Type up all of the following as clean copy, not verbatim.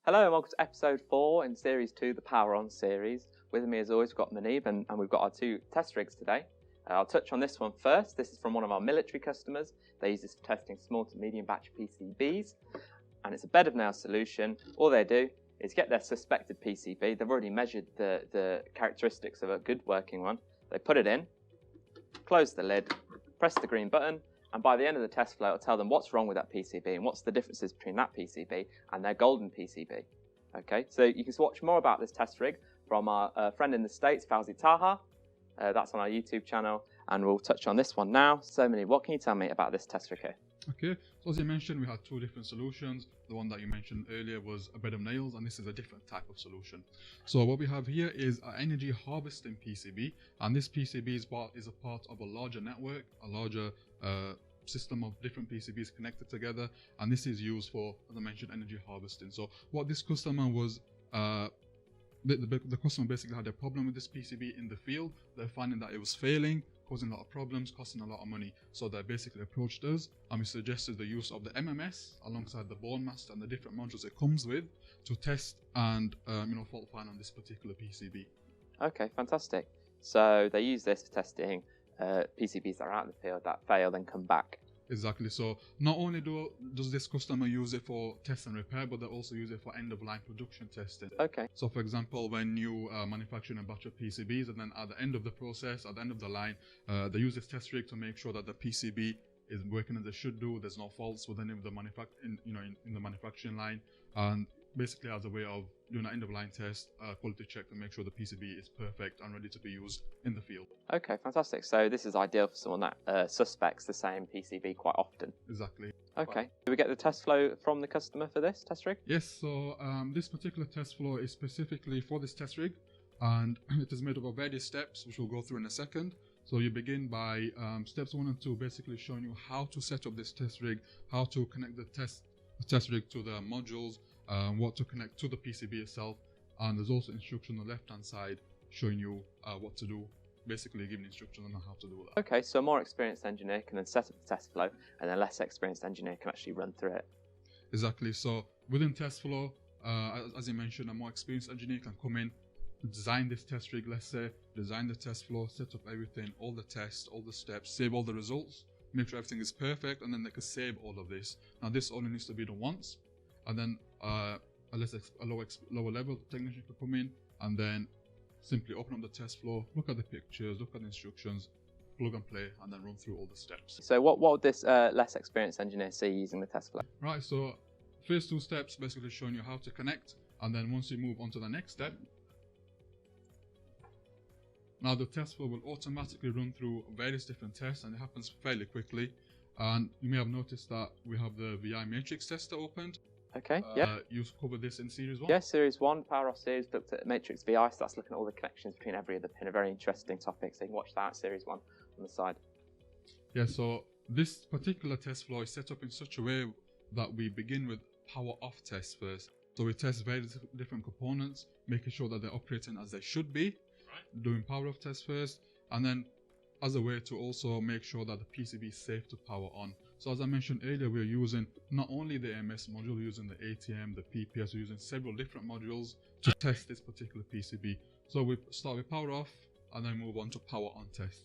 Hello and welcome to episode 4 in series 2, the Power On series. With me as always we've got Manib and we've got our 2 test rigs today. I'll touch on this one first. This is from one of our military customers. They use this for testing small to medium batch PCBs and it's a bed of nails solution. All they do is get their suspected PCB. They've already measured the characteristics of a good working one. They put it in, close the lid, press the green button, and by the end of the test flow, it'll tell them what's wrong with that PCB and what's the differences between that PCB and their golden PCB. Okay, so you can watch more about this test rig from our friend in the States, Fauzi Taha. That's on our YouTube channel, and we'll touch on this one now. So, Manib, what can you tell me about this test rig here? Okay, so as you mentioned, we had 2 different solutions. The one that you mentioned earlier was a bed of nails, and this is a different type of solution. So what we have here is an energy harvesting PCB, and this PCB is a part of a larger network, a larger system of different PCBs connected together, and this is used for, as I mentioned, energy harvesting. So what this customer was, the customer basically had a problem with this PCB in the field. They're finding that it was failing, causing a lot of problems, costing a lot of money. So they basically approached us and we suggested the use of the MMS alongside the BoardMaster and the different modules it comes with to test and fault find on this particular PCB. Okay, fantastic. So they use this for testing PCBs that are out in the field that fail then come back. Exactly. So not only does this customer use it for test and repair, but they also use it for end-of-line production testing. Okay. So for example, when you manufacture a batch of PCBs and then at the end of the process, at the end of the line, they use this test rig to make sure that the PCB is working as it should do. There's no faults with any of the in the manufacturing line, and basically as a way of doing an end-of-line test, quality check to make sure the PCB is perfect and ready to be used in the field. Okay, fantastic. So this is ideal for someone that suspects the same PCB quite often. Exactly. Okay. Do we get the test flow from the customer for this test rig? Yes, so this particular test flow is specifically for this test rig, and it is made up of various steps, which we'll go through in a second. So you begin by steps 1 and 2, basically showing you how to set up this test rig, how to connect the test rig to the modules, what to connect to the PCB itself, and there's also instruction on the left hand side showing you what to do, basically giving instructions on how to do that. Okay, so a more experienced engineer can then set up the test flow and a less experienced engineer can actually run through it. Exactly. So within test flow, as you mentioned, a more experienced engineer can come in, design this test rig, let's say, design the test flow, set up everything, all the tests, all the steps, save all the results, make sure everything is perfect, and then they can save all of this. Now this only needs to be done once, and then a lower level technician could come in and then simply open up the test flow, look at the pictures, look at the instructions, plug and play, and then run through all the steps. So what would this less experienced engineer see using the test flow? Right, so first 2 steps basically showing you how to connect, and then once you move on to the next step, now the test flow will automatically run through various different tests, and it happens fairly quickly. And you may have noticed that we have the VI matrix tester opened. Okay, yeah. You covered this in series 1? Yes, series 1, Power Off series, looked at matrix VI, so that's looking at all the connections between every other pin, a very interesting topic, so you can watch that, series 1 on the side. Yeah, so this particular test flow is set up in such a way that we begin with power off tests first. So we test various different components, making sure that they're operating as they should be, doing power off tests first, and then as a way to also make sure that the PCB is safe to power on. So as I mentioned earlier, we're using not only the MS module, we're using the ATM, the PPS, we're using several different modules to test this particular PCB. So we start with power off and then move on to power on tests.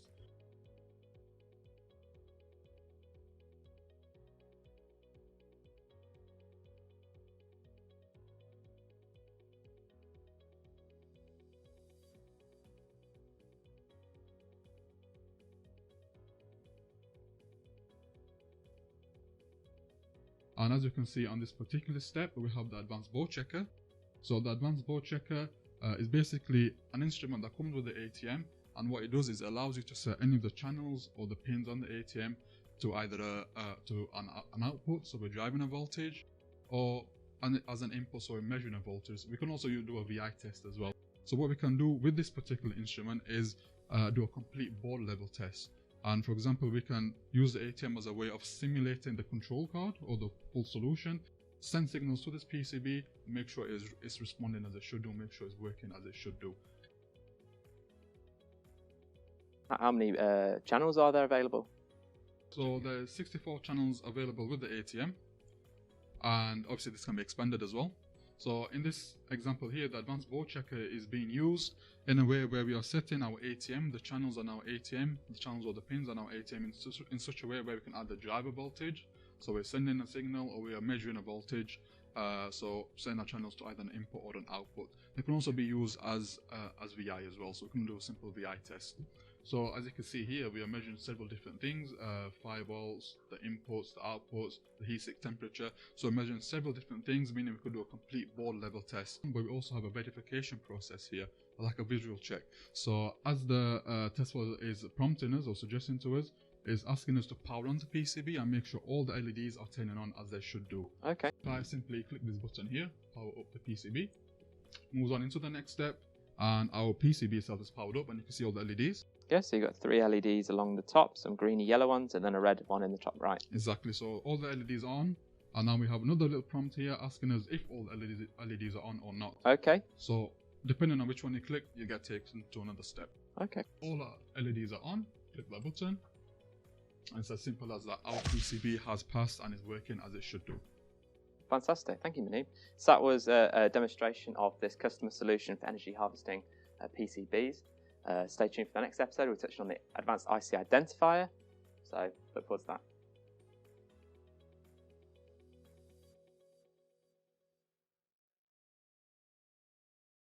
And as you can see on this particular step, we have the advanced board checker. So the advanced board checker is basically an instrument that comes with the ATM, and what it does is it allows you to set any of the channels or the pins on the ATM to either an output, so we're driving a voltage, or as an input, so we're measuring a voltage. We can also do a VI test as well. So what we can do with this particular instrument is do a complete board level test. And for example, we can use the ATM as a way of simulating the control card or the full solution, send signals to this PCB, make sure it's responding as it should do, make sure it's working as it should do. How many channels are there available? So there's 64 channels available with the ATM, and obviously this can be expanded as well. So in this example here, the advanced board checker is being used in a way where we are setting our ATM, the channels on our ATM, the channels or the pins on our ATM in such a way where we can add the driver voltage. So we're sending a signal or we are measuring a voltage. So send our channels to either an input or an output. They can also be used as VI as well. So we can do a simple VI test. So as you can see here, we are measuring several different things, 5 volts, the inputs, the outputs, the heat sink temperature. So we're measuring several different things, meaning we could do a complete board level test. But we also have a verification process here, like a visual check. So as the test is prompting us or suggesting to us, is asking us to power on the PCB and make sure all the LEDs are turning on as they should do. Okay. If I simply click this button here, power up the PCB, moves on into the next step, and our PCB itself is powered up, and you can see all the LEDs. Yeah, so you've got 3 LEDs along the top, some greeny yellow ones, and then a red one in the top right. Exactly, so all the LEDs are on, and now we have another little prompt here asking us if all the LEDs are on or not. Okay. So depending on which one you click, you get taken to another step. Okay. All our LEDs are on, click that button, and it's as simple as that. Our PCB has passed and is working as it should do. Fantastic, thank you, Manib. So that was a demonstration of this customer solution for energy harvesting PCBs. Stay tuned for the next episode. We're touching on the advanced IC identifier. So look forward to that.